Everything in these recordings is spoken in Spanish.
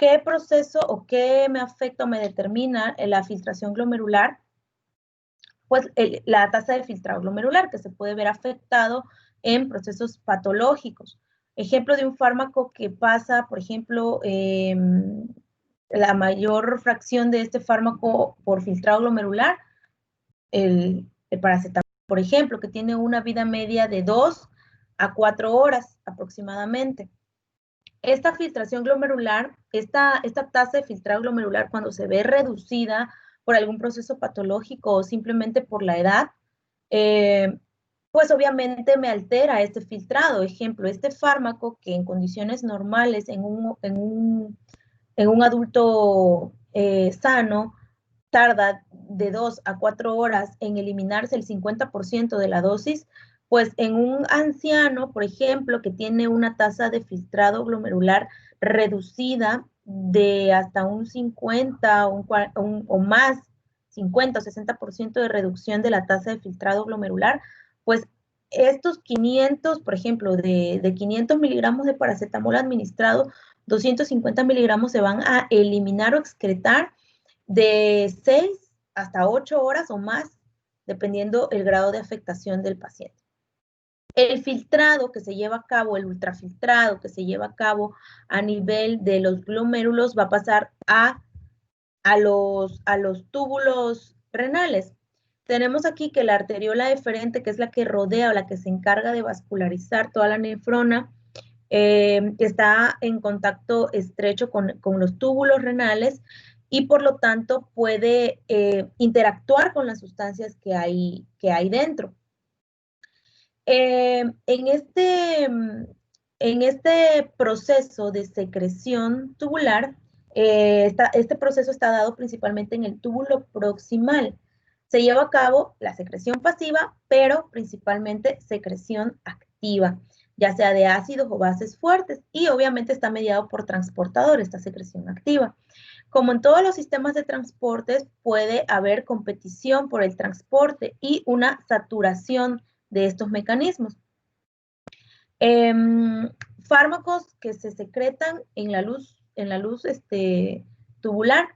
¿qué proceso o qué me afecta o me determina la filtración glomerular? Pues la tasa de filtrado glomerular, que se puede ver afectado en procesos patológicos. Ejemplo de un fármaco que pasa, por ejemplo, la mayor fracción de este fármaco por filtrado glomerular, el paracetamol, por ejemplo, que tiene una vida media de 2 a 4 horas aproximadamente. Esta filtración glomerular, esta tasa de filtrado glomerular, cuando se ve reducida por algún proceso patológico o simplemente por la edad, pues obviamente me altera este filtrado. Ejemplo, este fármaco que en condiciones normales en un adulto sano tarda de 2 a 4 horas en eliminarse el 50% de la dosis, pues en un anciano, por ejemplo, que tiene una tasa de filtrado glomerular reducida de hasta un 50 o más, 50 o 60% de reducción de la tasa de filtrado glomerular, pues estos 500, por ejemplo, de 500 miligramos de paracetamol administrado, 250 miligramos se van a eliminar o excretar de 6 hasta 8 horas o más, dependiendo el grado de afectación del paciente. El filtrado que se lleva a cabo, el ultrafiltrado que se lleva a cabo a nivel de los glomérulos va a pasar a los túbulos renales. Tenemos aquí que la arteriola deferente, que es la que rodea o la que se encarga de vascularizar toda la nefrona, está en contacto estrecho con los túbulos renales y por lo tanto puede interactuar con las sustancias que hay dentro. En este proceso de secreción tubular, este proceso está dado principalmente en el túbulo proximal. Se lleva a cabo la secreción pasiva, pero principalmente secreción activa, ya sea de ácidos o bases fuertes, y obviamente está mediado por transportador, esta secreción activa. Como en todos los sistemas de transportes, puede haber competición por el transporte y una saturación de estos mecanismos. Fármacos que se secretan en la luz tubular,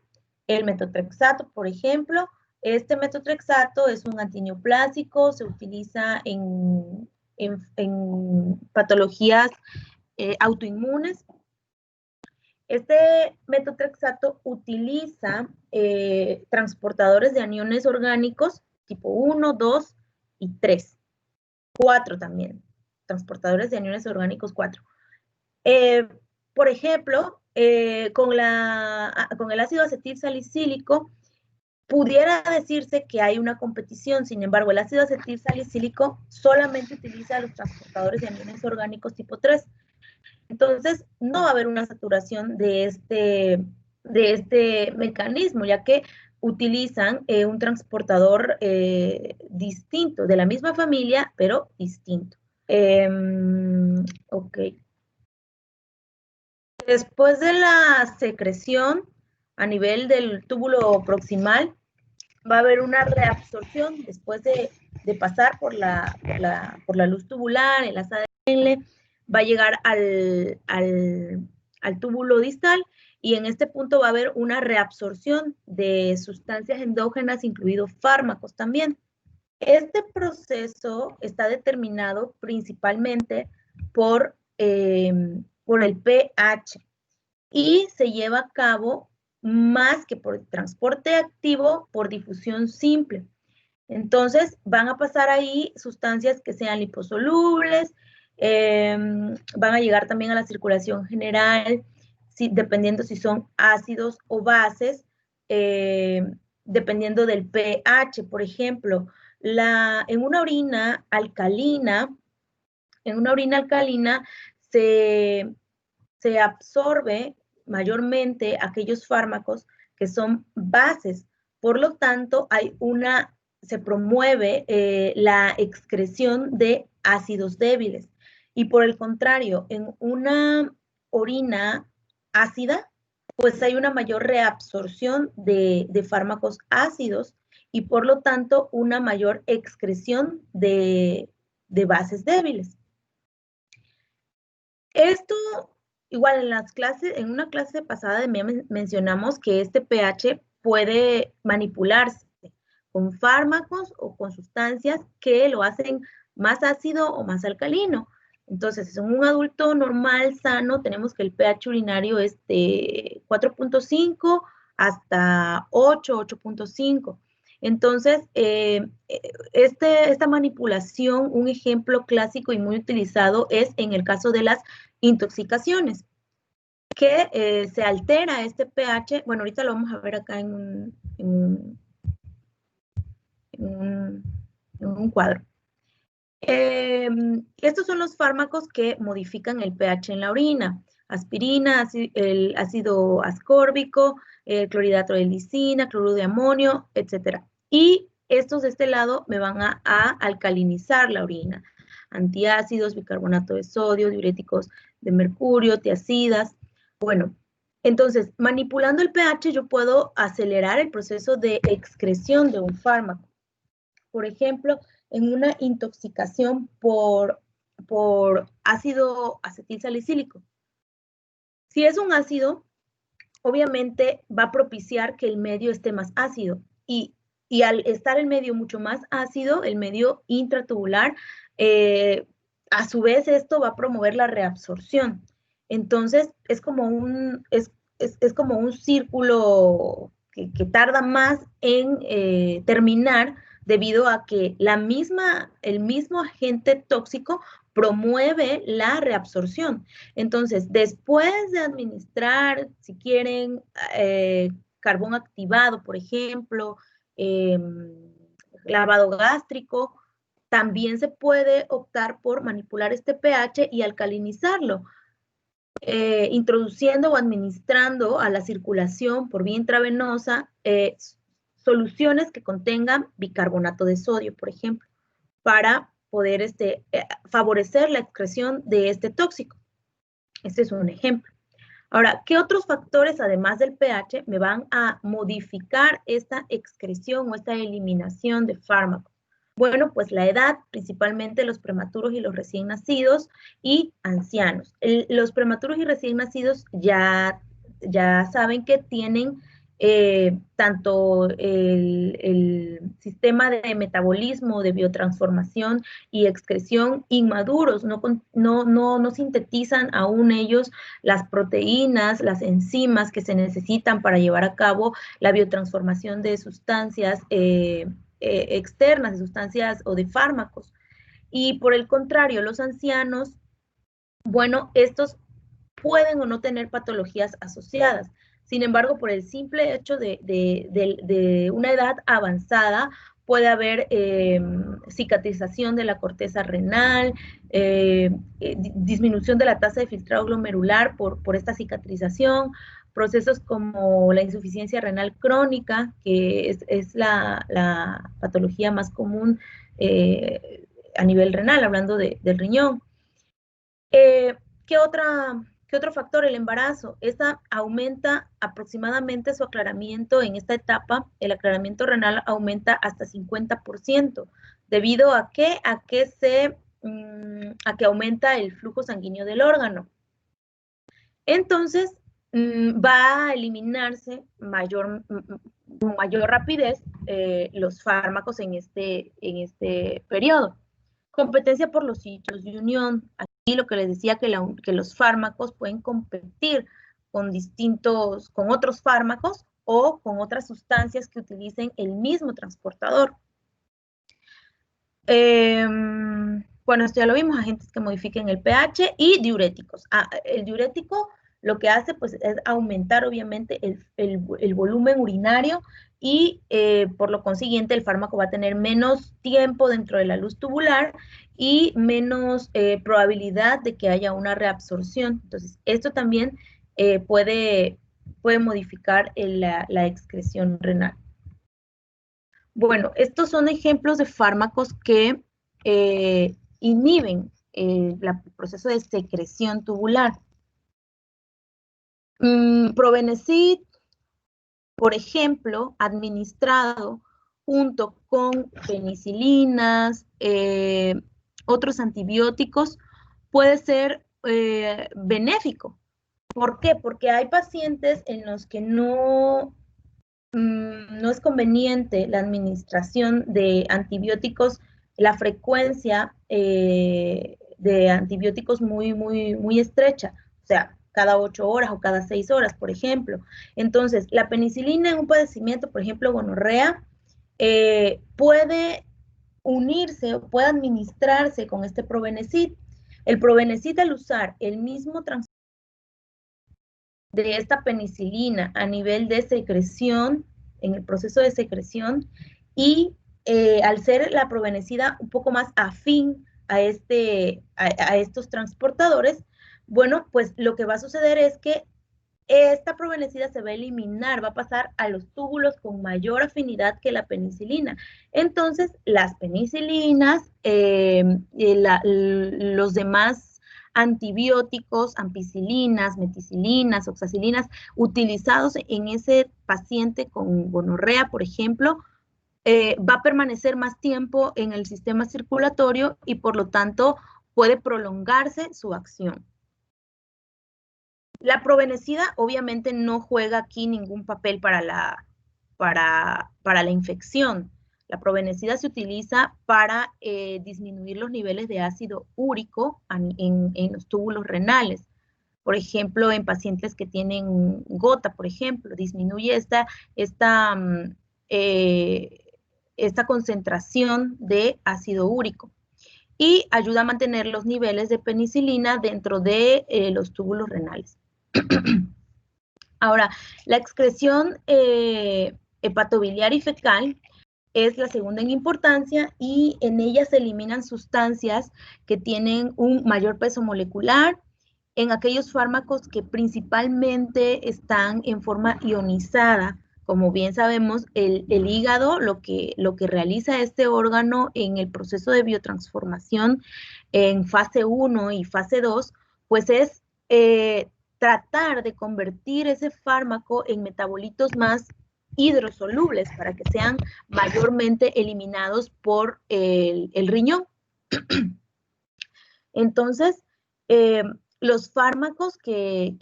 el metotrexato, por ejemplo. Este metotrexato es un antineoplásico, se utiliza en patologías autoinmunes. Este metotrexato utiliza transportadores de aniones orgánicos tipo 1, 2 y 3. 4 también, transportadores de aniones orgánicos 4. Por ejemplo, con el ácido acetil salicílico, pudiera decirse que hay una competición, sin embargo, el ácido acetil salicílico solamente utiliza los transportadores de aniones orgánicos tipo 3. Entonces, no va a haber una saturación de este mecanismo, ya que utilizan un transportador distinto, de la misma familia, pero distinto. Ok. Después de la secreción a nivel del túbulo proximal, va a haber una reabsorción después de pasar por la luz tubular, el asa de Henle, va a llegar al túbulo distal y en este punto va a haber una reabsorción de sustancias endógenas, incluidos fármacos también. Este proceso está determinado principalmente por el pH y se lleva a cabo más que por transporte activo, por difusión simple. Entonces, van a pasar ahí sustancias que sean liposolubles, van a llegar también a la circulación general, dependiendo si son ácidos o bases, dependiendo del pH. Por ejemplo, en una orina alcalina se absorbe mayormente aquellos fármacos que son bases. Por lo tanto, se promueve la excreción de ácidos débiles. Y por el contrario, en una orina ácida, pues hay una mayor reabsorción de fármacos ácidos y por lo tanto una mayor excreción de bases débiles. Esto igual en una clase pasada mencionamos que este pH puede manipularse con fármacos o con sustancias que lo hacen más ácido o más alcalino. Entonces, en un adulto normal, sano, tenemos que el pH urinario es de 4.5 hasta 8, 8.5. Entonces, esta manipulación, un ejemplo clásico y muy utilizado es en el caso de las intoxicaciones, que se altera este pH. Bueno, ahorita lo vamos a ver acá en un cuadro. Estos son los fármacos que modifican el pH en la orina. Aspirina, el ácido ascórbico, el clorhidrato de lisina, cloruro de amonio, etc. Y estos de este lado me van a alcalinizar la orina. Antiácidos, bicarbonato de sodio, diuréticos de mercurio, tiacidas. Bueno, entonces, manipulando el pH yo puedo acelerar el proceso de excreción de un fármaco. Por ejemplo, en una intoxicación por ácido acetilsalicílico. Si es un ácido, obviamente va a propiciar que el medio esté más ácido y al estar el medio mucho más ácido, el medio intratubular, a su vez esto va a promover la reabsorción. Entonces, es como un círculo que tarda más en terminar debido a que el mismo agente tóxico promueve la reabsorción. Entonces, después de administrar, si quieren, carbón activado, por ejemplo, lavado gástrico, también se puede optar por manipular este pH y alcalinizarlo, introduciendo o administrando a la circulación por vía intravenosa soluciones que contengan bicarbonato de sodio, por ejemplo, para poder favorecer la excreción de este tóxico. Este es un ejemplo. Ahora, ¿qué otros factores, además del pH, me van a modificar esta excreción o esta eliminación de fármacos? Bueno, pues la edad, principalmente los prematuros y los recién nacidos y ancianos. Los prematuros y recién nacidos ya saben que tienen tanto el sistema de metabolismo, de biotransformación y excreción inmaduros, no sintetizan aún ellos las proteínas, las enzimas que se necesitan para llevar a cabo la biotransformación de sustancias externas, de sustancias o de fármacos. Y por el contrario, los ancianos, bueno, estos pueden o no tener patologías asociadas. Sin embargo, por el simple hecho de una edad avanzada, puede haber cicatrización de la corteza renal, disminución de la tasa de filtrado glomerular por esta cicatrización, procesos como la insuficiencia renal crónica, que es la patología más común a nivel renal, hablando del riñón. ¿Qué otro factor? El embarazo. Esta aumenta aproximadamente su aclaramiento en esta etapa. El aclaramiento renal aumenta hasta 50%. ¿Debido a qué? A que aumenta el flujo sanguíneo del órgano. Entonces, va a eliminarse con mayor rapidez los fármacos en este periodo. Competencia por los sitios de unión. Aquí lo que les decía que los fármacos pueden competir con otros fármacos o con otras sustancias que utilicen el mismo transportador. Bueno, esto ya lo vimos, agentes que modifiquen el pH y diuréticos. El diurético lo que hace pues es aumentar obviamente el volumen urinario y por lo consiguiente el fármaco va a tener menos tiempo dentro de la luz tubular y menos probabilidad de que haya una reabsorción. Entonces, esto también puede modificar la excreción renal. Bueno, estos son ejemplos de fármacos que inhiben el proceso de secreción tubular. Probenecid, por ejemplo, administrado junto con penicilinas, otros antibióticos, puede ser benéfico ¿Por qué? Porque hay pacientes en los que no es conveniente la administración de antibióticos, la frecuencia de antibióticos muy estrecha, o sea, cada 8 horas o cada 6 horas, por ejemplo. Entonces, la penicilina en un padecimiento, por ejemplo, gonorrea, puede unirse o puede administrarse con este Probenecid. El Probenecid, al usar el mismo transporte de esta penicilina a nivel de secreción, en el proceso de secreción, y al ser la probenecida un poco más afín a estos transportadores, bueno, pues lo que va a suceder es que esta probenecida se va a eliminar, va a pasar a los túbulos con mayor afinidad que la penicilina. Entonces, las penicilinas, los demás antibióticos, ampicilinas, meticilinas, oxacilinas, utilizados en ese paciente con gonorrea, por ejemplo, va a permanecer más tiempo en el sistema circulatorio y por lo tanto puede prolongarse su acción. La probenecida obviamente no juega aquí ningún papel para la infección. La probenecida se utiliza para disminuir los niveles de ácido úrico en los túbulos renales. Por ejemplo, en pacientes que tienen gota, por ejemplo, disminuye esta concentración de ácido úrico y ayuda a mantener los niveles de penicilina dentro de los túbulos renales. Ahora, la excreción hepatobiliar y fecal es la segunda en importancia y en ella se eliminan sustancias que tienen un mayor peso molecular en aquellos fármacos que principalmente están en forma ionizada. Como bien sabemos, el hígado, lo que realiza este órgano en el proceso de biotransformación en fase 1 y fase 2, pues es tratar de convertir ese fármaco en metabolitos más hidrosolubles para que sean mayormente eliminados por el riñón. Entonces, los fármacos que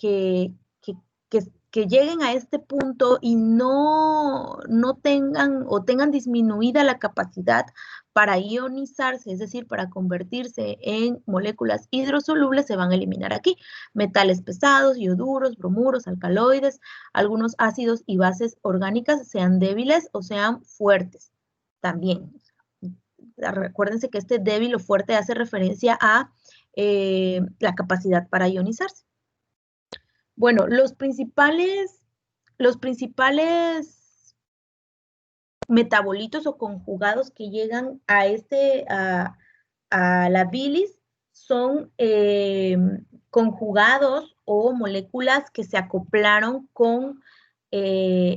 lleguen a este punto y no tengan o tengan disminuida la capacidad para ionizarse, es decir, para convertirse en moléculas hidrosolubles, se van a eliminar aquí. Metales pesados, ioduros, bromuros, alcaloides, algunos ácidos y bases orgánicas, sean débiles o sean fuertes también. Recuérdense que este débil o fuerte hace referencia a la capacidad para ionizarse. Bueno, los principales metabolitos o conjugados que llegan a la bilis son conjugados o moléculas que se acoplaron con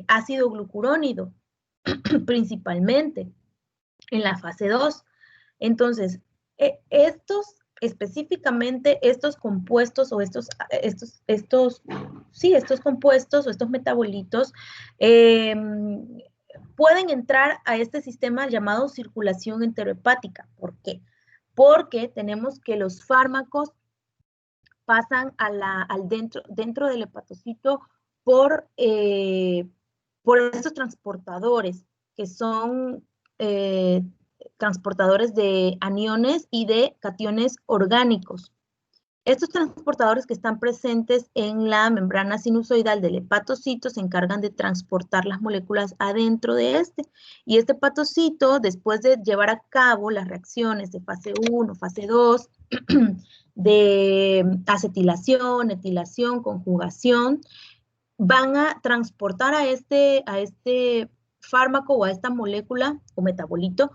ácido glucurónido, principalmente en la fase 2. Entonces, específicamente estos compuestos o estos compuestos o estos metabolitos pueden entrar a este sistema llamado circulación enterohepática. ¿Por qué? Porque tenemos que los fármacos pasan dentro del hepatocito por estos transportadores que son transportadores de aniones y de cationes orgánicos. Estos transportadores que están presentes en la membrana sinusoidal del hepatocito se encargan de transportar las moléculas adentro de este. Y este hepatocito, después de llevar a cabo las reacciones de fase 1, fase 2, de acetilación, etilación, conjugación, van a transportar a este fármaco o a esta molécula o metabolito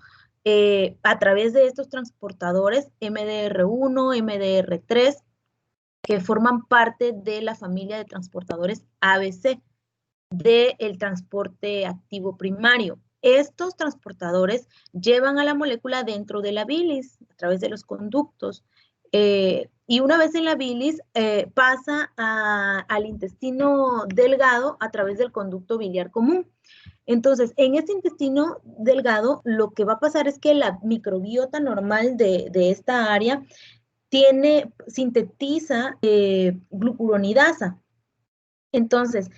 a través de estos transportadores MDR1, MDR3, que forman parte de la familia de transportadores ABC del transporte activo primario. Estos transportadores llevan a la molécula dentro de la bilis a través de los conductos y una vez en la bilis pasa al intestino delgado a través del conducto biliar común. Entonces, en este intestino delgado, lo que va a pasar es que la microbiota normal de esta área sintetiza glucuronidasa. Entonces,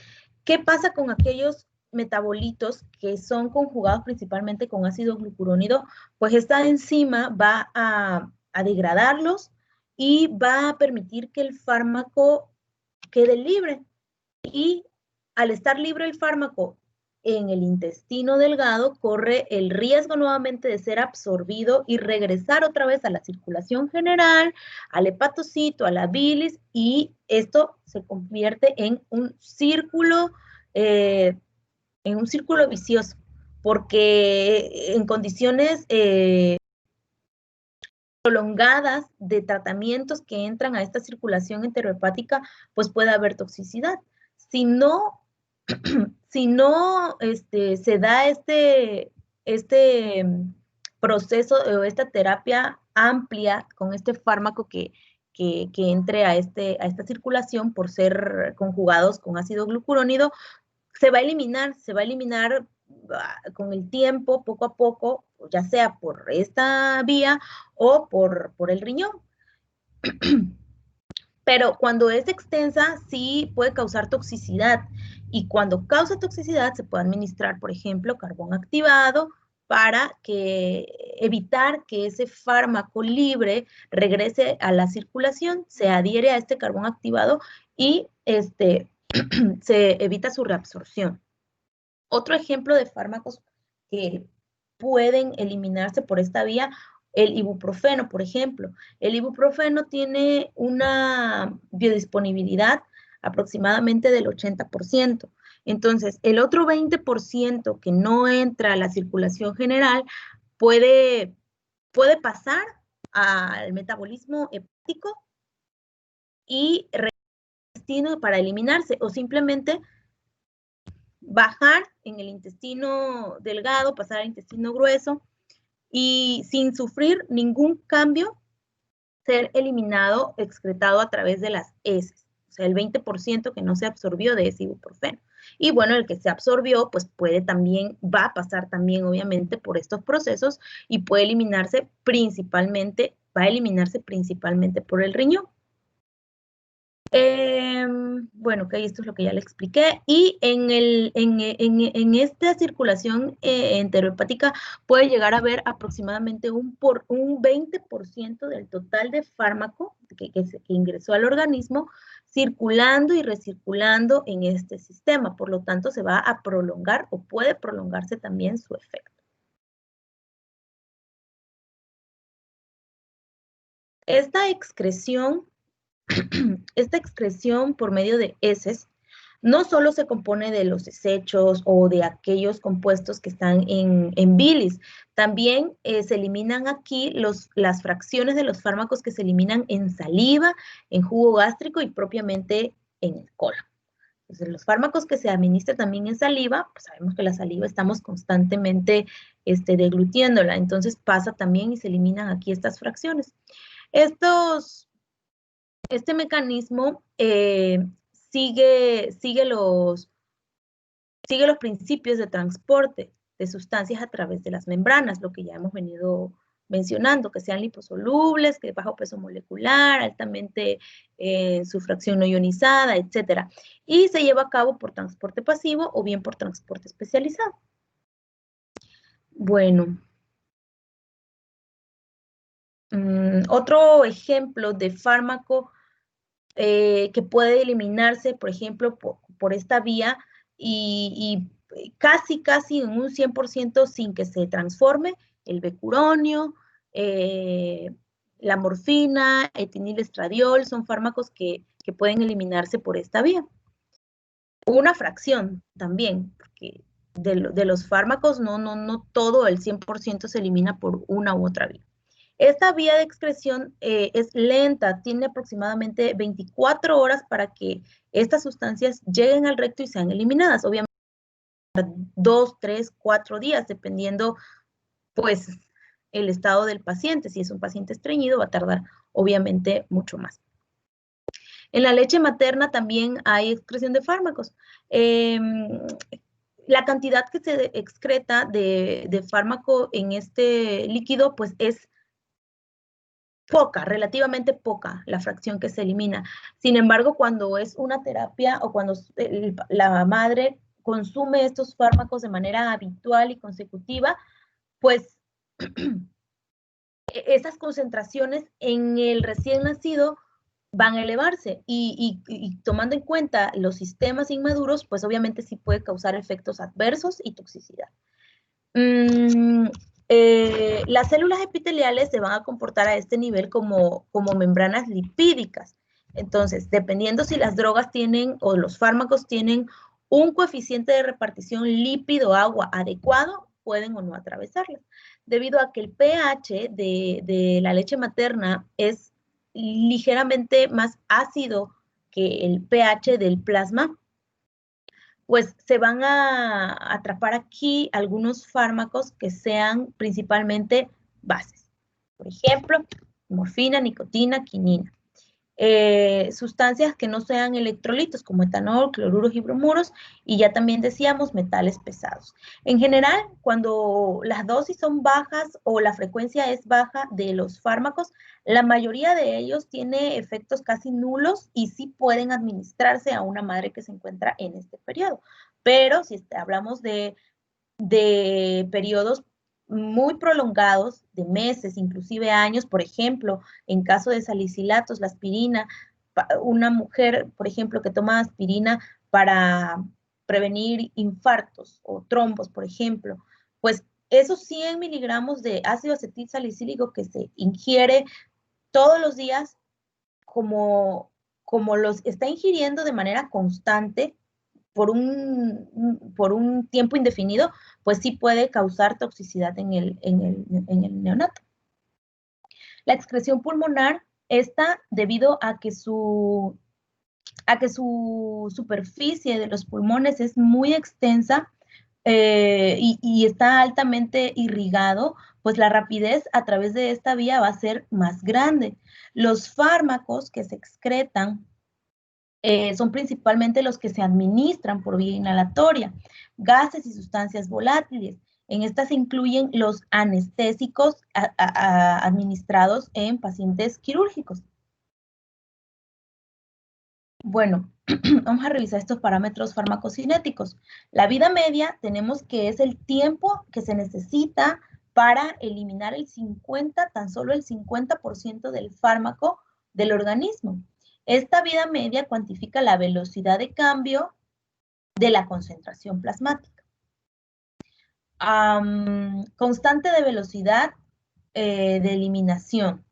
¿qué pasa con aquellos metabolitos que son conjugados principalmente con ácido glucurónido? Pues esta enzima va a degradarlos y va a permitir que el fármaco quede libre. Y al estar libre el fármaco en el intestino delgado, corre el riesgo nuevamente de ser absorbido y regresar otra vez a la circulación general, al hepatocito, a la bilis, y esto se convierte en un círculo vicioso, porque en condiciones prolongadas de tratamientos que entran a esta circulación enterohepática, pues puede haber toxicidad. Si no, si no se da este proceso o esta terapia amplia con este fármaco que entre a esta circulación por ser conjugados con ácido glucurónido, se va a eliminar con el tiempo, poco a poco, ya sea por esta vía o por el riñón. Pero cuando es extensa, sí puede causar toxicidad. Y cuando causa toxicidad, se puede administrar, por ejemplo, carbón activado para evitar que ese fármaco libre regrese a la circulación, se adhiere a este carbón activado y se evita su reabsorción. Otro ejemplo de fármacos que pueden eliminarse por esta vía, el ibuprofeno, por ejemplo. El ibuprofeno tiene una biodisponibilidad aproximadamente del 80%. Entonces, el otro 20% que no entra a la circulación general puede pasar al metabolismo hepático y intestino para eliminarse, o simplemente bajar en el intestino delgado, pasar al intestino grueso y sin sufrir ningún cambio, ser eliminado, excretado a través de las heces. O sea, el 20% que no se absorbió de ese ibuprofeno. Y bueno, el que se absorbió, pues puede también, va a pasar también obviamente por estos procesos y puede eliminarse principalmente, va a eliminarse principalmente por el riñón. Bueno, ok, esto es lo que ya le expliqué. Y en esta circulación enterohepática puede llegar a haber aproximadamente un 20% del total de fármaco que ingresó al organismo circulando y recirculando en este sistema. Por lo tanto, se va a prolongar o puede prolongarse también su efecto. Esta excreción por medio de heces no solo se compone de los desechos o de aquellos compuestos que están en bilis, también se eliminan aquí las fracciones de los fármacos que se eliminan en saliva, en jugo gástrico y propiamente en el colon. Entonces, los fármacos que se administran también en saliva, pues sabemos que la saliva estamos constantemente deglutiéndola, entonces pasa también y se eliminan aquí estas fracciones. Este mecanismo sigue los principios de transporte de sustancias a través de las membranas, lo que ya hemos venido mencionando, que sean liposolubles, que de bajo peso molecular, altamente su fracción no ionizada, etc. Y se lleva a cabo por transporte pasivo o bien por transporte especializado. Bueno. Otro ejemplo de fármaco que puede eliminarse, por ejemplo, por esta vía y casi en un 100% sin que se transforme, el becuronio, la morfina, etinilestradiol, son fármacos que pueden eliminarse por esta vía. Una fracción también, porque de los fármacos no todo el 100% se elimina por una u otra vía. Esta vía de excreción es lenta, tiene aproximadamente 24 horas para que estas sustancias lleguen al recto y sean eliminadas. Obviamente, 2, 3, 4 días, dependiendo, pues, el estado del paciente. Si es un paciente estreñido, va a tardar, obviamente, mucho más. En la leche materna también hay excreción de fármacos. La cantidad que se excreta de fármaco en este líquido, pues, es poca, relativamente poca la fracción que se elimina. Sin embargo, cuando es una terapia o cuando la madre consume estos fármacos de manera habitual y consecutiva, pues esas concentraciones en el recién nacido van a elevarse y tomando en cuenta los sistemas inmaduros, pues obviamente sí puede causar efectos adversos y toxicidad. Las células epiteliales se van a comportar a este nivel como membranas lipídicas. Entonces, dependiendo si las drogas tienen o los fármacos tienen un coeficiente de repartición lípido-agua adecuado, pueden o no atravesarlas. Debido a que el pH de la leche materna es ligeramente más ácido que el pH del plasma, pues se van a atrapar aquí algunos fármacos que sean principalmente bases. Por ejemplo, morfina, nicotina, quinina. Sustancias que no sean electrolitos como etanol, cloruros y bromuros, y ya también decíamos metales pesados. En general, cuando las dosis son bajas o la frecuencia es baja de los fármacos, la mayoría de ellos tiene efectos casi nulos y sí pueden administrarse a una madre que se encuentra en este periodo. Pero si hablamos de periodos muy prolongados, de meses, inclusive años, por ejemplo, en caso de salicilatos, la aspirina, una mujer, por ejemplo, que toma aspirina para prevenir infartos o trombos, por ejemplo, pues esos 100 miligramos de ácido acetil salicílico que se ingiere todos los días, como los está ingiriendo de manera constante, por un tiempo indefinido, pues sí puede causar toxicidad en el neonato. La excreción pulmonar está debido a que su superficie de los pulmones es muy extensa y está altamente irrigado, pues la rapidez a través de esta vía va a ser más grande. Los fármacos que se excretan son principalmente los que se administran por vía inhalatoria, gases y sustancias volátiles. En estas se incluyen los anestésicos administrados en pacientes quirúrgicos. Bueno, vamos a revisar estos parámetros farmacocinéticos. La vida media tenemos que es el tiempo que se necesita para eliminar tan solo el 50% del fármaco del organismo. Esta vida media cuantifica la velocidad de cambio de la concentración plasmática. Constante de velocidad de eliminación.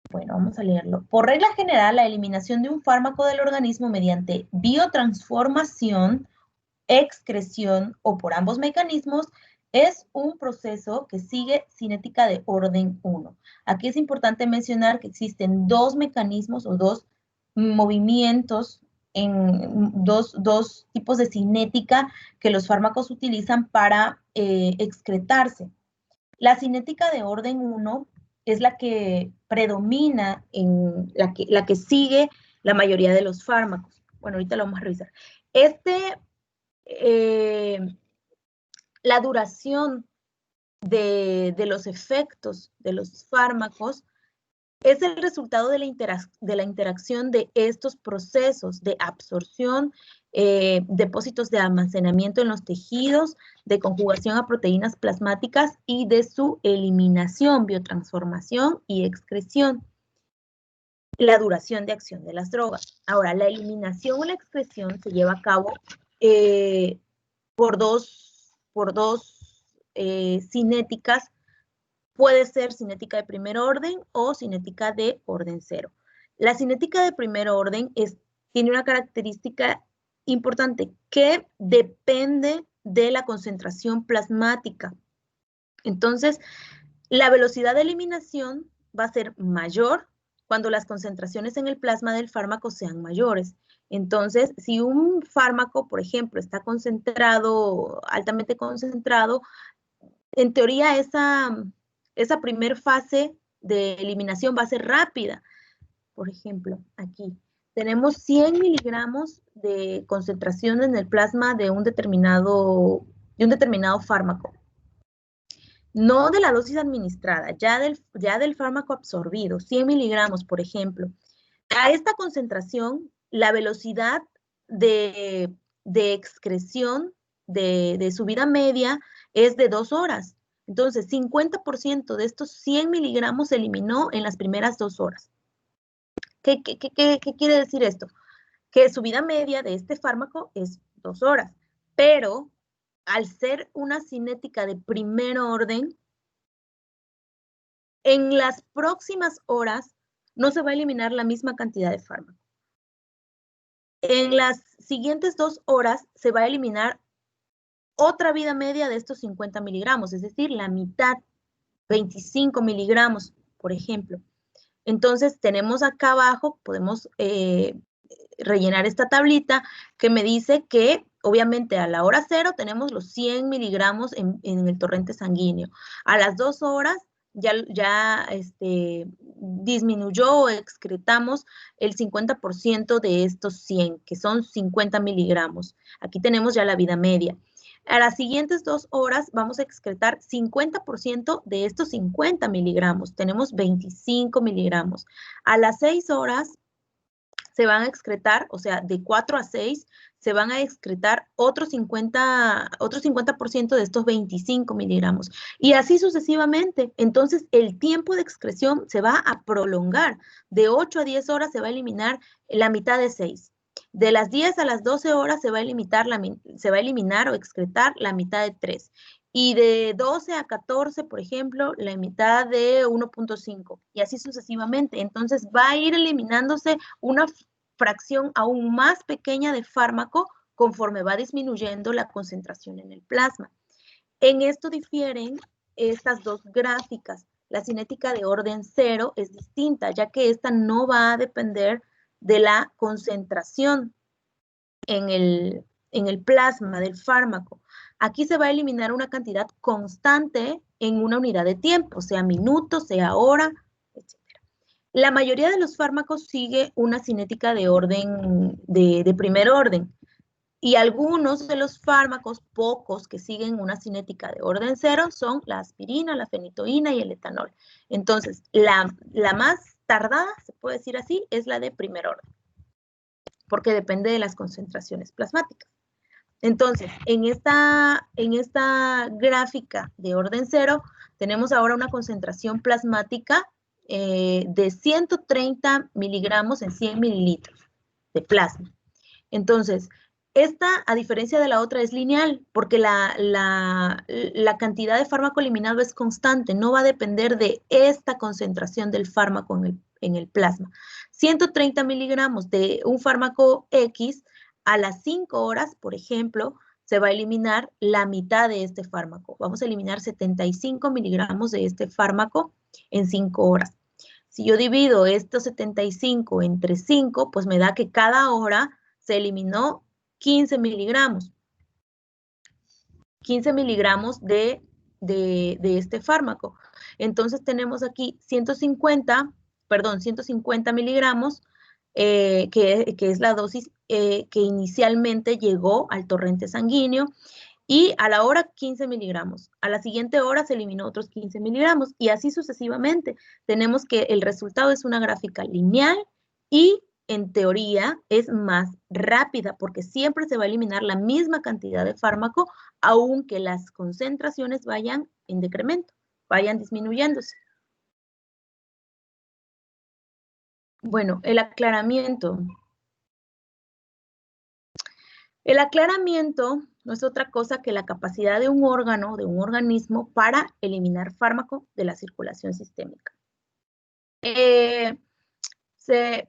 Bueno, vamos a leerlo. Por regla general, la eliminación de un fármaco del organismo mediante biotransformación, excreción o por ambos mecanismos es un proceso que sigue cinética de orden 1. Aquí es importante mencionar que existen dos mecanismos o dos movimientos en dos tipos de cinética que los fármacos utilizan para excretarse. La cinética de orden 1 es la que predomina en la que sigue la mayoría de los fármacos. Bueno, ahorita lo vamos a revisar. La duración de los efectos de los fármacos es el resultado de la interacción de estos procesos de absorción, depósitos de almacenamiento en los tejidos, de conjugación a proteínas plasmáticas y de su eliminación, biotransformación y excreción. La duración de acción de las drogas. Ahora, la eliminación o la excreción se lleva a cabo por dos cinéticas. Puede ser cinética de primer orden o cinética de orden cero. La cinética de primer orden tiene una característica importante que depende de la concentración plasmática. Entonces, la velocidad de eliminación va a ser mayor cuando las concentraciones en el plasma del fármaco sean mayores. Entonces, si un fármaco, por ejemplo, está concentrado, altamente concentrado, en teoría esa primer fase de eliminación va a ser rápida. Por ejemplo, aquí tenemos 100 miligramos de concentración en el plasma de un determinado fármaco. no de la dosis administrada, ya del fármaco absorbido, 100 miligramos, por ejemplo. A esta concentración, la velocidad de excreción de subida media es de 2 horas. Entonces, 50% de estos 100 miligramos se eliminó en las primeras 2 horas. ¿Qué quiere decir esto? Que subida media de este fármaco es 2 horas, pero al ser una cinética de primer orden, en las próximas horas no se va a eliminar la misma cantidad de fármaco. En las siguientes 2 horas se va a eliminar otra vida media de estos 50 miligramos, es decir, la mitad, 25 miligramos, por ejemplo. Entonces, tenemos acá abajo, podemos rellenar esta tablita que me dice que, obviamente, a la hora 0 tenemos los 100 miligramos en el torrente sanguíneo. A las 2 horas ya disminuyó o excretamos el 50% de estos 100, que son 50 miligramos. Aquí tenemos ya la vida media. A las siguientes 2 horas vamos a excretar 50% de estos 50 miligramos. Tenemos 25 miligramos. A las 6 horas se van a excretar, o sea, de 4 a 6, se van a excretar otro 50% de estos 25 miligramos. Y así sucesivamente. Entonces, el tiempo de excreción se va a prolongar. De 8 a 10 horas se va a eliminar la mitad de 6. De las 10 a las 12 horas se va a eliminar o excretar la mitad de 3. Y de 12 a 14, por ejemplo, la mitad de 1.5. Y así sucesivamente. Entonces va a ir eliminándose una fracción aún más pequeña de fármaco conforme va disminuyendo la concentración en el plasma. En esto difieren estas dos gráficas. La cinética de orden 0 es distinta, ya que esta no va a depender de la concentración en el plasma del fármaco. Aquí se va a eliminar una cantidad constante en una unidad de tiempo, sea minutos, sea hora, etc. La mayoría de los fármacos sigue una cinética de orden, de primer orden. Y algunos de los fármacos, pocos que siguen una cinética de orden 0, son la aspirina, la fenitoína y el etanol. Entonces, la más tardada, se puede decir así, es la de primer orden, porque depende de las concentraciones plasmáticas. Entonces, en esta gráfica de orden 0, tenemos ahora una concentración plasmática de 130 miligramos en 100 mililitros de plasma. Entonces, esta, a diferencia de la otra, es lineal, porque la cantidad de fármaco eliminado es constante, no va a depender de esta concentración del fármaco en el plasma. 130 miligramos de un fármaco X, a las 5 horas, por ejemplo, se va a eliminar la mitad de este fármaco. Vamos a eliminar 75 miligramos de este fármaco en 5 horas. Si yo divido estos 75 entre 5, pues me da que cada hora se eliminó 15 miligramos. 15 miligramos de este fármaco. Entonces tenemos aquí 150 miligramos, que es la dosis que inicialmente llegó al torrente sanguíneo, y a la hora 15 miligramos. A la siguiente hora se eliminó otros 15 miligramos y así sucesivamente. Tenemos que el resultado es una gráfica lineal y en teoría es más rápida porque siempre se va a eliminar la misma cantidad de fármaco aunque las concentraciones vayan en decremento, vayan disminuyéndose. Bueno, el aclaramiento. El aclaramiento no es otra cosa que la capacidad de un órgano, de un organismo, para eliminar fármaco de la circulación sistémica.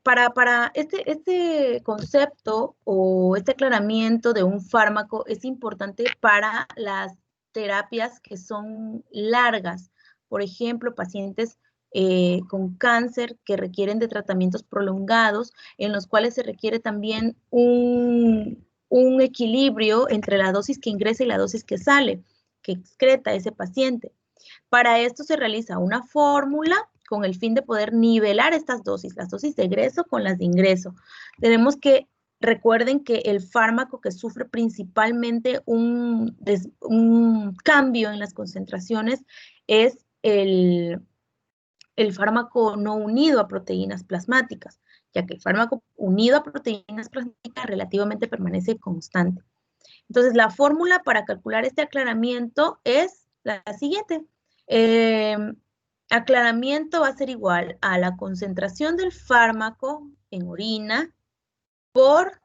Para este concepto o este aclaramiento de un fármaco es importante para las terapias que son largas. Por ejemplo, pacientes con cáncer que requieren de tratamientos prolongados, en los cuales se requiere también un equilibrio entre la dosis que ingresa y la dosis que sale, que excreta ese paciente. Para esto se realiza una fórmula con el fin de poder nivelar estas dosis, las dosis de egreso con las de ingreso. Tenemos que, recuerden que el fármaco que sufre principalmente un cambio en las concentraciones es el fármaco no unido a proteínas plasmáticas, ya que el fármaco unido a proteínas plasmáticas relativamente permanece constante. Entonces, la fórmula para calcular este aclaramiento es la siguiente. Aclaramiento va a ser igual a la concentración del fármaco en orina por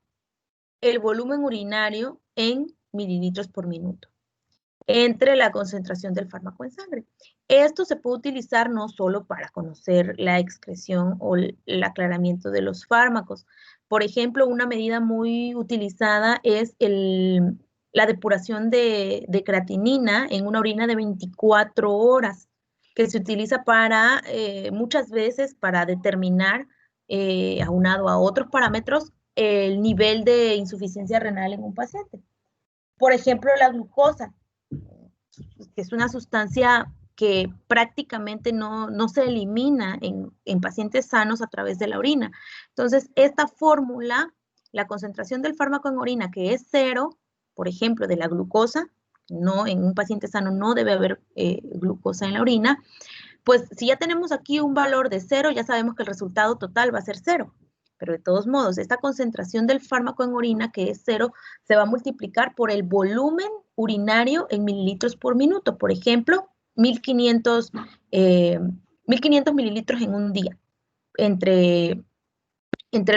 el volumen urinario en mililitros por minuto entre la concentración del fármaco en sangre. Esto se puede utilizar no solo para conocer la excreción o el aclaramiento de los fármacos. Por ejemplo, una medida muy utilizada es la depuración de creatinina en una orina de 24 horas, que se utiliza para muchas veces para determinar, aunado a otros parámetros, el nivel de insuficiencia renal en un paciente. Por ejemplo, la glucosa, que es una sustancia que prácticamente no se elimina en pacientes sanos a través de la orina. Entonces, esta fórmula, la concentración del fármaco en orina, que es 0, por ejemplo, de la glucosa, no, en un paciente sano no debe haber glucosa en la orina, pues si ya tenemos aquí un valor de 0, ya sabemos que el resultado total va a ser 0. Pero de todos modos, esta concentración del fármaco en orina, que es 0, se va a multiplicar por el volumen urinario en mililitros por minuto. Por ejemplo, 1500 mililitros en un día. Entre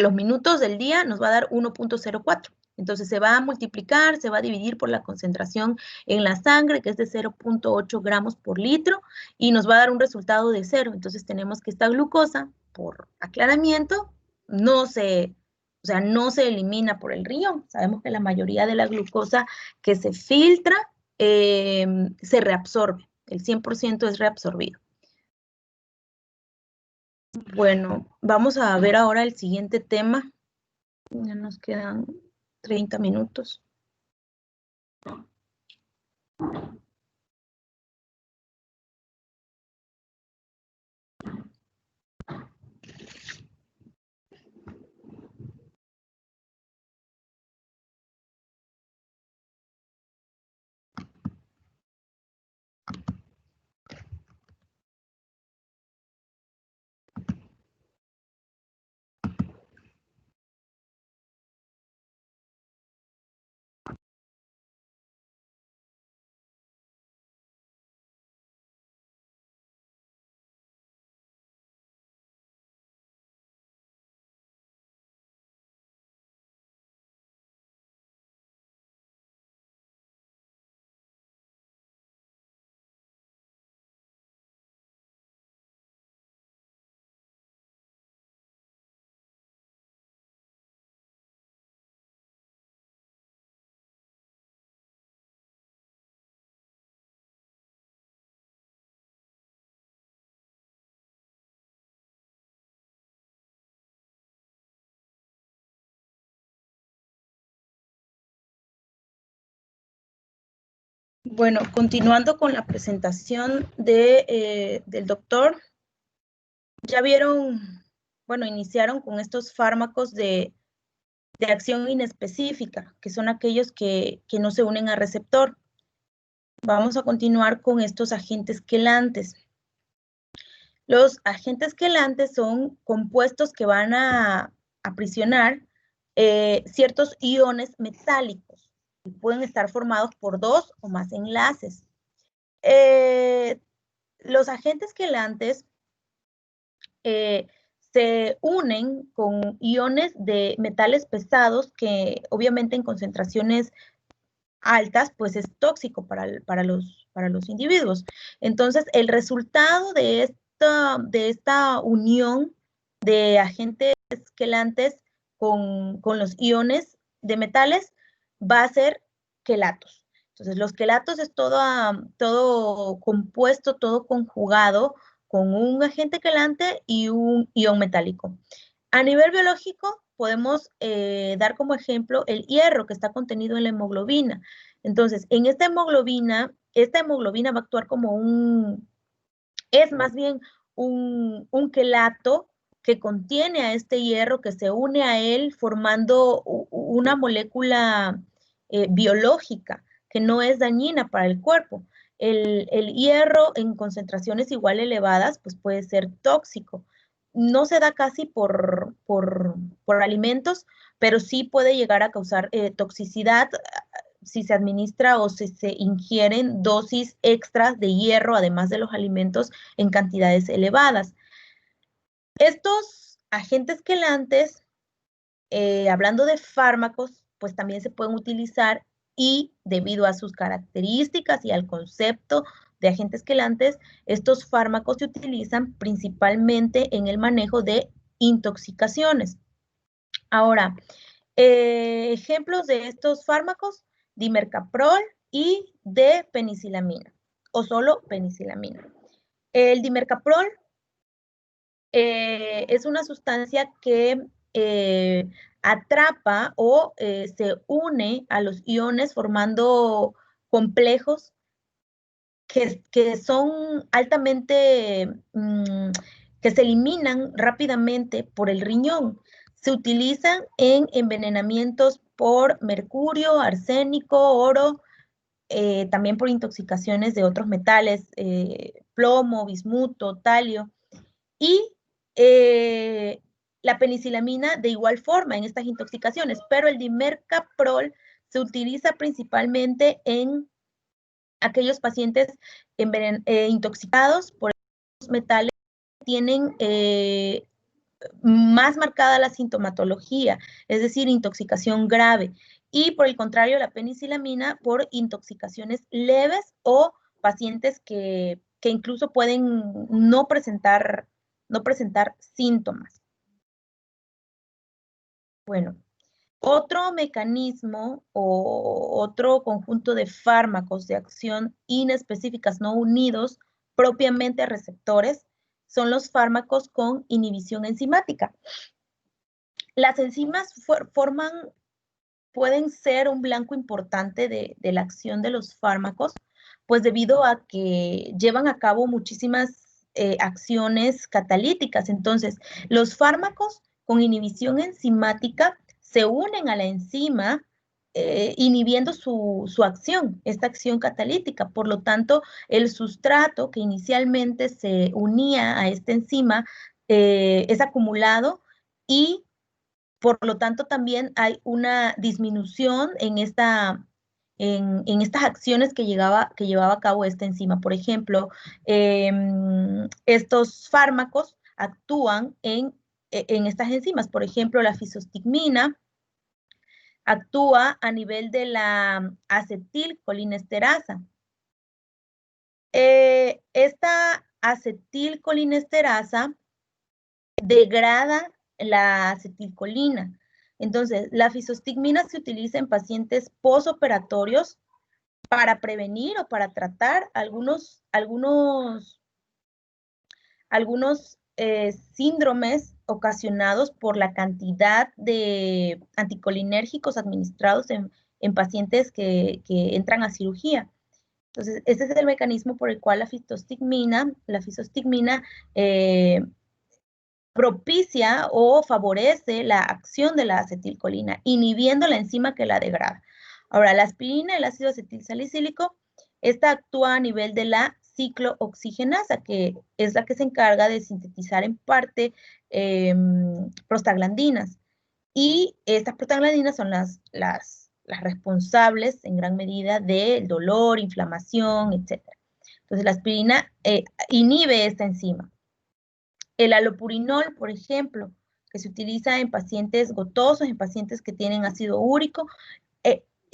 los minutos del día nos va a dar 1.04. Entonces se va a multiplicar, se va a dividir por la concentración en la sangre, que es de 0.8 gramos por litro, y nos va a dar un resultado de 0. Entonces tenemos que esta glucosa, por aclaramiento, no se elimina por el riñón. Sabemos que la mayoría de la glucosa que se filtra se reabsorbe. El 100% es reabsorbido. Bueno, vamos a ver ahora el siguiente tema. Ya nos quedan 30 minutos. Bueno, continuando con la presentación del doctor, ya vieron, bueno, iniciaron con estos fármacos de acción inespecífica, que son aquellos que no se unen al receptor. Vamos a continuar con estos agentes quelantes. Los agentes quelantes son compuestos que van a aprisionar ciertos iones metálicos y pueden estar formados por 2 o más enlaces. Los agentes quelantes se unen con iones de metales pesados que obviamente en concentraciones altas pues es tóxico para los individuos. Entonces el resultado de esta unión de agentes quelantes con los iones de metales va a ser quelatos. Entonces los quelatos es todo compuesto, todo conjugado con un agente quelante y un ion metálico. A nivel biológico, podemos dar como ejemplo el hierro que está contenido en la hemoglobina. Entonces, en esta hemoglobina va a actuar como es más bien un quelato que contiene a este hierro, que se une a él formando una molécula biológica que no es dañina para el cuerpo. el hierro en concentraciones igual elevadas, pues puede ser tóxico. No se da casi por alimentos, pero sí puede llegar a causar toxicidad si se administra o si se ingieren dosis extras de hierro, además de los alimentos, en cantidades elevadas. Estos agentes quelantes, hablando de fármacos, pues también se pueden utilizar y debido a sus características y al concepto de agentes quelantes, estos fármacos se utilizan principalmente en el manejo de intoxicaciones. Ahora, ejemplos de estos fármacos, dimercaprol y de penicilamina, o solo penicilamina. El dimercaprol es una sustancia que atrapa o se une a los iones formando complejos que son altamente, que se eliminan rápidamente por el riñón. Se utilizan en envenenamientos por mercurio, arsénico, oro, también por intoxicaciones de otros metales, plomo, bismuto, talio. Y la penicilamina de igual forma en estas intoxicaciones, pero el dimercaprol se utiliza principalmente en aquellos pacientes intoxicados por estos metales que tienen más marcada la sintomatología, es decir, intoxicación grave. Y por el contrario, la penicilamina por intoxicaciones leves o pacientes que incluso pueden no presentar síntomas. Bueno, otro mecanismo o otro conjunto de fármacos de acción inespecíficas no unidos propiamente a receptores son los fármacos con inhibición enzimática. Las enzimas pueden ser un blanco importante de la acción de los fármacos, pues debido a que llevan a cabo muchísimas acciones catalíticas. Entonces, los fármacos con inhibición enzimática se unen a la enzima inhibiendo su acción, esta acción catalítica. Por lo tanto, el sustrato que inicialmente se unía a esta enzima es acumulado y por lo tanto también hay una disminución en estas acciones que llevaba a cabo esta enzima. Por ejemplo, estos fármacos actúan en estas enzimas. Por ejemplo, la fisostigmina actúa a nivel de la acetilcolinesterasa. Esta acetilcolinesterasa degrada la acetilcolina. Entonces, la fisostigmina se utiliza en pacientes posoperatorios para prevenir o para tratar algunos síndromes ocasionados por la cantidad de anticolinérgicos administrados en pacientes que entran a cirugía. Entonces, ese es el mecanismo por el cual la fisostigmina propicia o favorece la acción de la acetilcolina, inhibiendo la enzima que la degrada. Ahora, la aspirina, el ácido acetilsalicílico, esta actúa a nivel de la ciclooxigenasa, que es la que se encarga de sintetizar en parte prostaglandinas. Y estas prostaglandinas son las responsables en gran medida del dolor, inflamación, etc. Entonces, la aspirina inhibe esta enzima. El alopurinol, por ejemplo, que se utiliza en pacientes gotosos, en pacientes que tienen ácido úrico,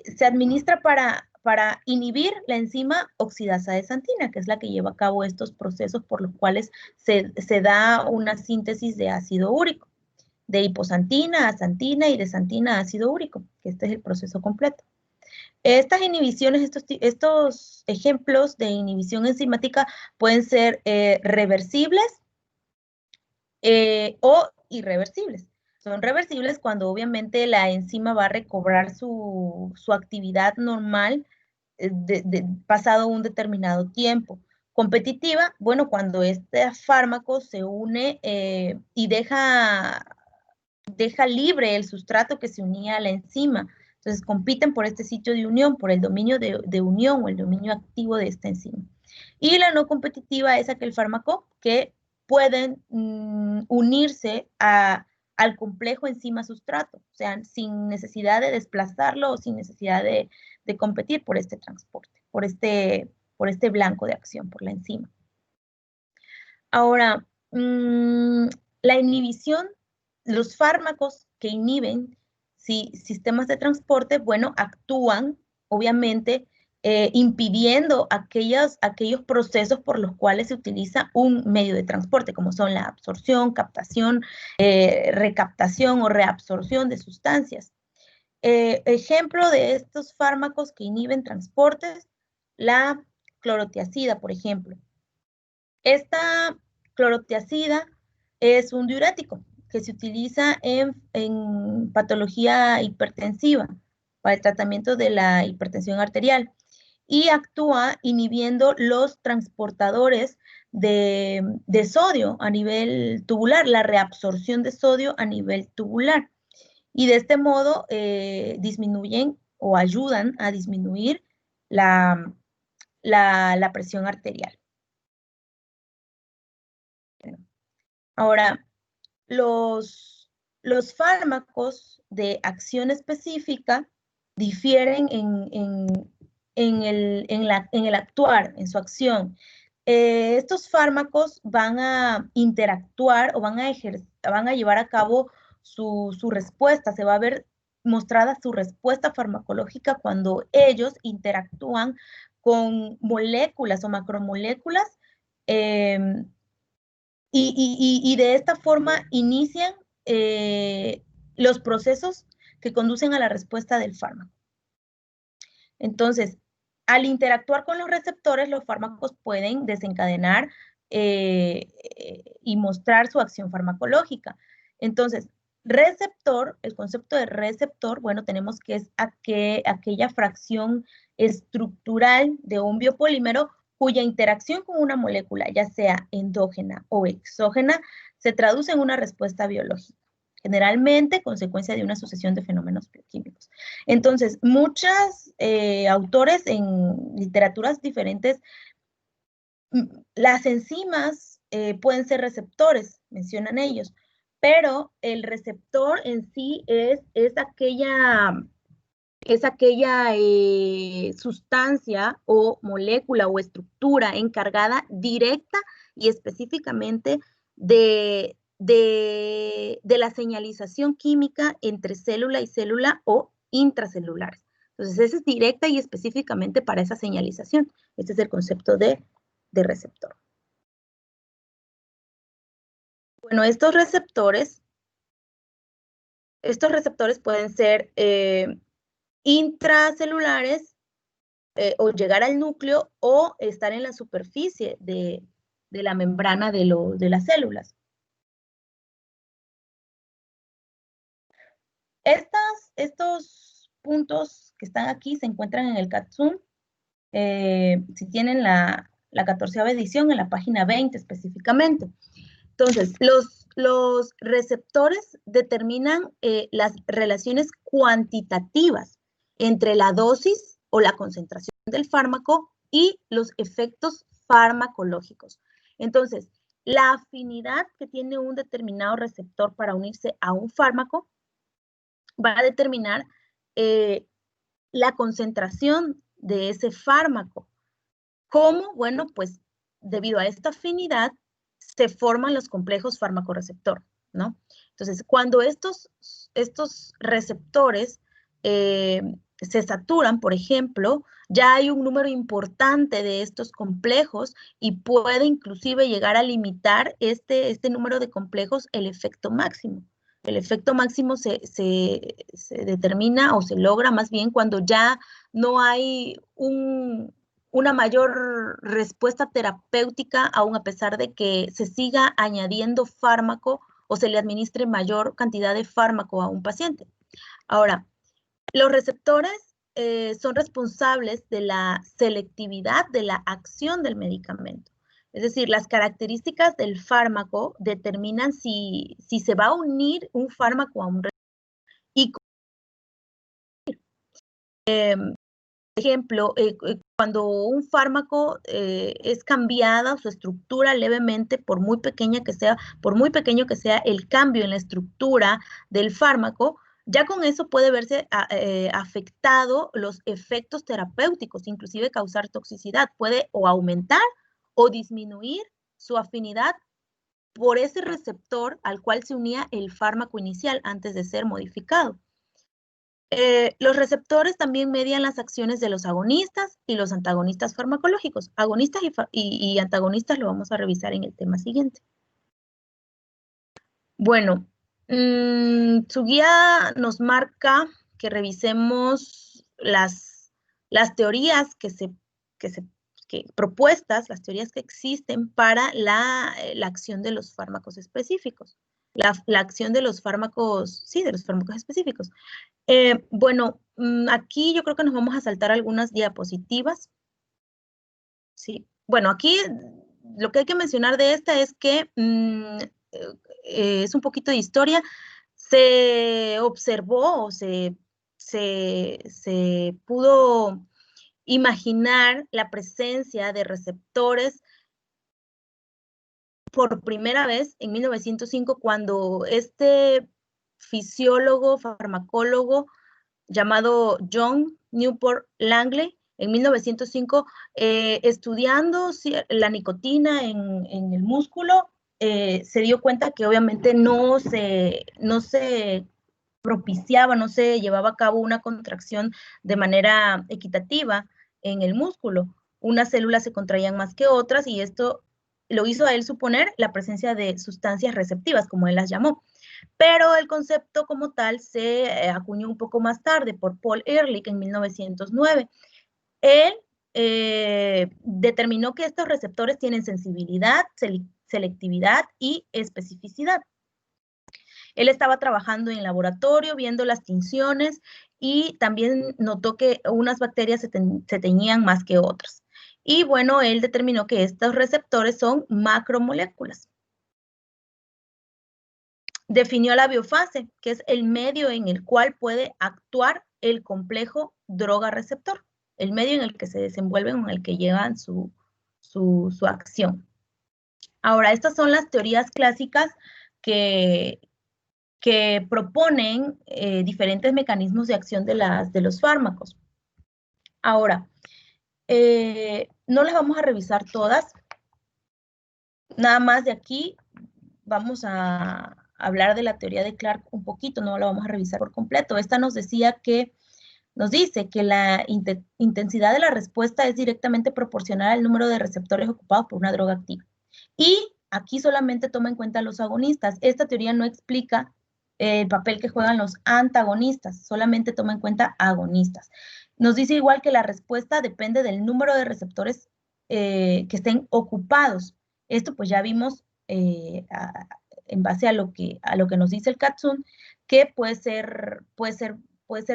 se administra para inhibir la enzima oxidasa de santina, que es la que lleva a cabo estos procesos por los cuales se da una síntesis de ácido úrico, de hiposantina a santina y de santina a ácido úrico, que este es el proceso completo. Estas inhibiciones, estos ejemplos de inhibición enzimática pueden ser reversibles o irreversibles. Son reversibles cuando obviamente la enzima va a recobrar su actividad normal pasado un determinado tiempo. Competitiva, bueno, cuando este fármaco se une y deja libre el sustrato que se unía a la enzima. Entonces, compiten por este sitio de unión, por el dominio de unión o el dominio activo de esta enzima. Y la no competitiva es aquel fármaco que pueden unirse al complejo enzima-sustrato, o sea, sin necesidad de desplazarlo o sin necesidad de competir por este transporte, por este blanco de acción, por la enzima. Ahora, la inhibición, los fármacos que inhiben sistemas de transporte, bueno, actúan, obviamente, impidiendo aquellos procesos por los cuales se utiliza un medio de transporte, como son la absorción, captación, recaptación o reabsorción de sustancias. Ejemplo de estos fármacos que inhiben transportes, la clorotiazida, por ejemplo. Esta clorotiazida es un diurético que se utiliza en patología hipertensiva para el tratamiento de la hipertensión arterial y actúa inhibiendo los transportadores de sodio a nivel tubular, la reabsorción de sodio a nivel tubular. Y de este modo disminuyen o ayudan a disminuir la presión arterial. Ahora, los fármacos de acción específica difieren en el actuar, en su acción. Estos fármacos van a interactuar o van a llevar a cabo su respuesta, se va a ver mostrada su respuesta farmacológica cuando ellos interactúan con moléculas o macromoléculas y de esta forma inician los procesos que conducen a la respuesta del fármaco. Entonces, al interactuar con los receptores, los fármacos pueden desencadenar y mostrar su acción farmacológica. Entonces, receptor, el concepto de receptor, bueno, tenemos que es aquella fracción estructural de un biopolímero cuya interacción con una molécula, ya sea endógena o exógena, se traduce en una respuesta biológica, generalmente consecuencia de una sucesión de fenómenos bioquímicos. Entonces, muchos autores en literaturas diferentes, las enzimas pueden ser receptores, mencionan ellos, pero el receptor en sí es aquella sustancia o molécula o estructura encargada directa y específicamente de la señalización química entre célula y célula o intracelulares. Entonces, esa es directa y específicamente para esa señalización. Este es el concepto de receptor. Bueno, estos receptores pueden ser intracelulares o llegar al núcleo o estar en la superficie de la membrana de las células. Estos puntos que están aquí se encuentran en el CATSUM. Si tienen la 14ª edición, en la página 20 específicamente. Entonces, los receptores determinan las relaciones cuantitativas entre la dosis o la concentración del fármaco y los efectos farmacológicos. Entonces, la afinidad que tiene un determinado receptor para unirse a un fármaco va a determinar la concentración de ese fármaco. ¿Cómo? Bueno, pues debido a esta afinidad se forman los complejos fármaco-receptor, ¿no? Entonces, cuando estos receptores se saturan, por ejemplo, ya hay un número importante de estos complejos y puede inclusive llegar a limitar este número de complejos el efecto máximo. El efecto máximo se determina o se logra más bien cuando ya no hay una mayor respuesta terapéutica, aún a pesar de que se siga añadiendo fármaco o se le administre mayor cantidad de fármaco a un paciente. Ahora, los receptores son responsables de la selectividad de la acción del medicamento. Es decir, las características del fármaco determinan si se va a unir un fármaco a un receptor y ejemplo, cuando un fármaco es cambiada su estructura levemente, por muy pequeño que sea el cambio en la estructura del fármaco, ya con eso puede verse afectado los efectos terapéuticos, inclusive causar toxicidad. Puede o aumentar o disminuir su afinidad por ese receptor al cual se unía el fármaco inicial antes de ser modificado. Los receptores también median las acciones de los agonistas y los antagonistas farmacológicos. Agonistas y antagonistas lo vamos a revisar en el tema siguiente. Bueno, su guía nos marca que revisemos las teorías propuestas, las teorías que existen para la acción de los fármacos específicos. La acción de los fármacos, sí, de los fármacos específicos. Bueno, aquí yo creo que nos vamos a saltar algunas diapositivas. Sí, bueno, aquí lo que hay que mencionar de esta es que es un poquito de historia. Se observó o se pudo imaginar la presencia de receptores por primera vez en 1905, cuando este fisiólogo, farmacólogo llamado John Newport Langley, en 1905, estudiando la nicotina en el músculo, se dio cuenta que obviamente no se propiciaba, no se llevaba a cabo una contracción de manera equitativa en el músculo. Unas células se contraían más que otras y esto lo hizo a él suponer la presencia de sustancias receptivas, como él las llamó. Pero el concepto como tal se acuñó un poco más tarde por Paul Ehrlich en 1909. Él determinó que estos receptores tienen sensibilidad, selectividad y especificidad. Él estaba trabajando en laboratorio, viendo las tinciones y también notó que unas bacterias se teñían más que otras. Y bueno, él determinó que estos receptores son macromoléculas. Definió la biofase, que es el medio en el cual puede actuar el complejo droga-receptor, el medio en el que se desenvuelven, en el que llevan su acción. Ahora, estas son las teorías clásicas que proponen diferentes mecanismos de acción de los fármacos. Ahora, no las vamos a revisar todas. Nada más de aquí vamos a hablar de la teoría de Clark un poquito, no la vamos a revisar por completo. Esta nos dice que la intensidad de la respuesta es directamente proporcional al número de receptores ocupados por una droga activa. Y aquí solamente toma en cuenta los agonistas. Esta teoría no explica el papel que juegan los antagonistas, solamente toma en cuenta agonistas. Nos dice igual que la respuesta depende del número de receptores que estén ocupados. Esto pues ya vimos en base a lo que nos dice el Katzun, que puede ser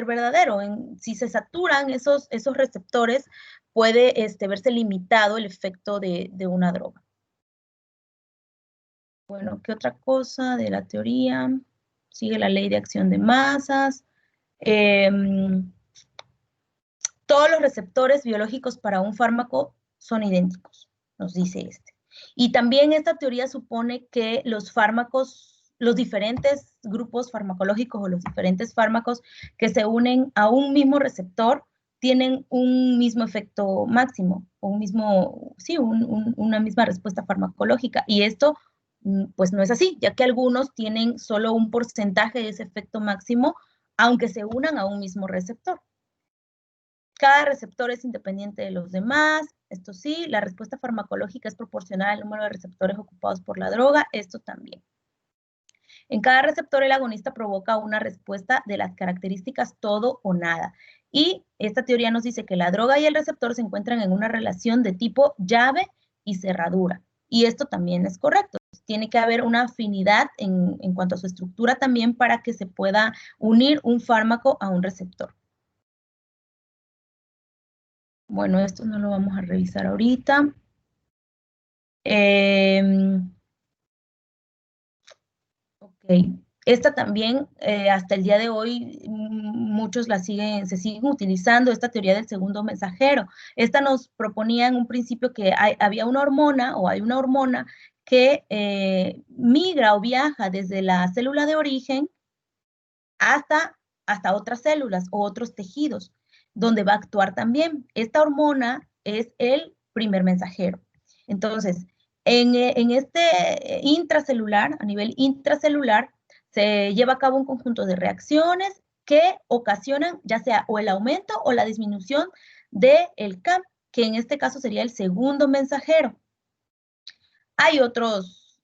verdadero. Si se saturan esos receptores, puede verse limitado el efecto de una droga. Bueno, ¿qué otra cosa de la teoría? Sigue la ley de acción de masas. Todos los receptores biológicos para un fármaco son idénticos, nos dice este. Y también esta teoría supone que los fármacos, los diferentes grupos farmacológicos o los diferentes fármacos que se unen a un mismo receptor tienen un mismo efecto máximo, una misma respuesta farmacológica. Y esto, pues no es así, ya que algunos tienen solo un porcentaje de ese efecto máximo, aunque se unan a un mismo receptor. Cada receptor es independiente de los demás. Esto sí, la respuesta farmacológica es proporcional al número de receptores ocupados por la droga. Esto también. En cada receptor, el agonista provoca una respuesta de las características todo o nada. Y esta teoría nos dice que la droga y el receptor se encuentran en una relación de tipo llave y cerradura. Y esto también es correcto. Tiene que haber una afinidad en cuanto a su estructura también para que se pueda unir un fármaco a un receptor. Bueno, esto no lo vamos a revisar ahorita. Ok. Esta también, hasta el día de hoy, muchos se siguen utilizando, esta teoría del segundo mensajero. Esta nos proponía en un principio que había una hormona, o hay una hormona, que migra o viaja desde la célula de origen hasta otras células o otros tejidos, donde va a actuar también. Esta hormona es el primer mensajero. Entonces, en este intracelular, a nivel intracelular, se lleva a cabo un conjunto de reacciones que ocasionan ya sea o el aumento o la disminución del CAM, que en este caso sería el segundo mensajero. Hay otros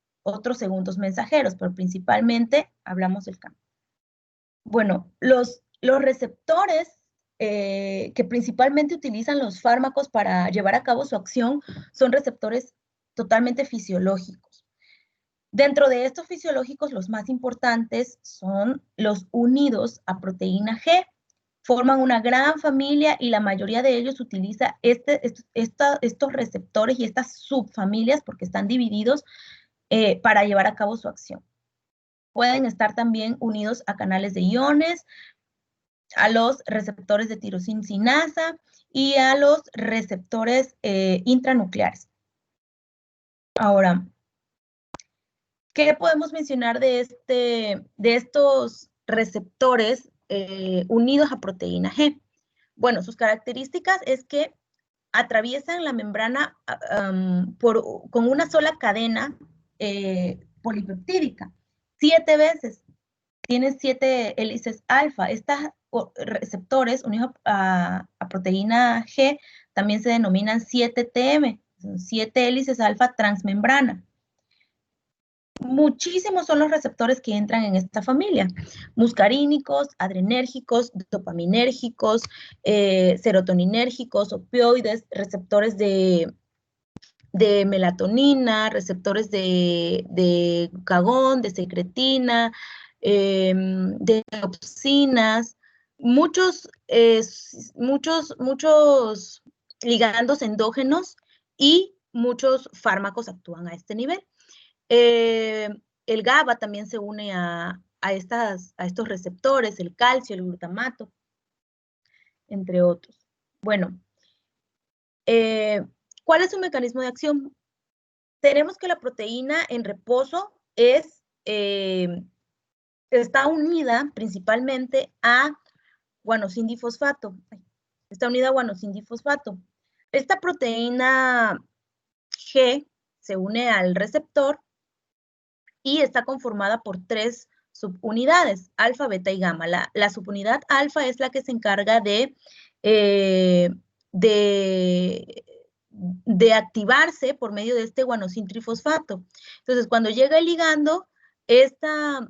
segundos mensajeros, pero principalmente hablamos del CAM. Bueno, los receptores que principalmente utilizan los fármacos para llevar a cabo su acción son receptores totalmente fisiológicos. Dentro de estos fisiológicos, los más importantes son los unidos a proteína G. Forman una gran familia y la mayoría de ellos utiliza estos receptores y estas subfamilias, porque están divididos, para llevar a cabo su acción. Pueden estar también unidos a canales de iones, a los receptores de tirosinasa y a los receptores intranucleares. Ahora, ¿qué podemos mencionar de estos receptores unidos a proteína G? Bueno, sus características es que atraviesan la membrana con una sola cadena polipeptídica, 7 veces. Tienen 7 hélices alfa. Estos receptores unidos a proteína G también se denominan 7TM, 7 hélices alfa transmembrana. Muchísimos son los receptores que entran en esta familia: muscarínicos, adrenérgicos, dopaminérgicos, serotoninérgicos, opioides, receptores de melatonina, receptores de glucagón, de secretina, de toxinas, muchos ligandos endógenos y muchos fármacos actúan a este nivel. El GABA también se une a estos receptores, el calcio, el glutamato, entre otros. Bueno, ¿cuál es su mecanismo de acción? Tenemos que la proteína en reposo está unida principalmente a guanosindifosfato. Está unida a guanosindifosfato. Esta proteína G se une al receptor y está conformada por 3 subunidades, alfa, beta y gamma. La subunidad alfa es la que se encarga de activarse por medio de este guanosintrifosfato. Entonces, cuando llega el ligando, esta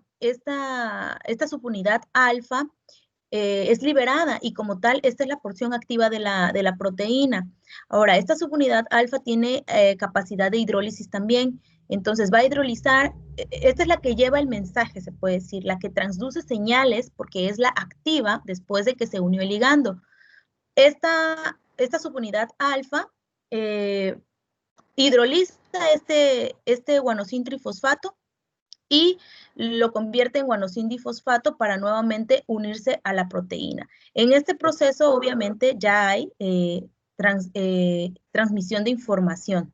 subunidad alfa es liberada y como tal, esta es la porción activa de la proteína. Ahora, esta subunidad alfa tiene capacidad de hidrólisis también, entonces va a hidrolizar, esta es la que lleva el mensaje, se puede decir, la que transduce señales porque es la activa después de que se unió el ligando. Esta subunidad alfa hidroliza este guanosintrifosfato y lo convierte en guanosindifosfato para nuevamente unirse a la proteína. En este proceso, obviamente, ya hay transmisión de información.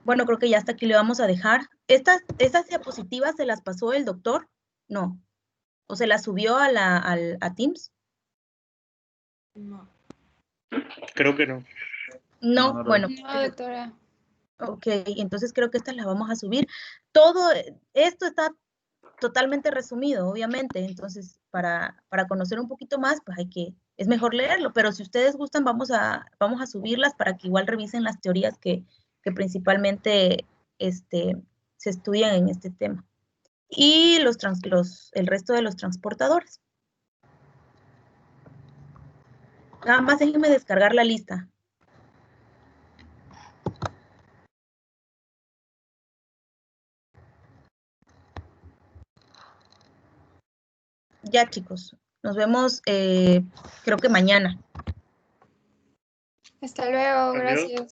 Bueno, creo que ya hasta aquí le vamos a dejar. ¿Estas diapositivas se las pasó el doctor? No. ¿O se las subió a Teams? No. Creo que no. No, bueno. No, doctora. Ok, entonces creo que estas las vamos a subir. Todo esto está totalmente resumido, obviamente, entonces para conocer un poquito más, pues es mejor leerlo, pero si ustedes gustan, vamos a subirlas para que igual revisen las teorías que principalmente se estudian en este tema. Y el resto de los transportadores. Nada más déjenme descargar la lista. Ya, chicos, nos vemos creo que mañana. Hasta luego, Adiós. gracias.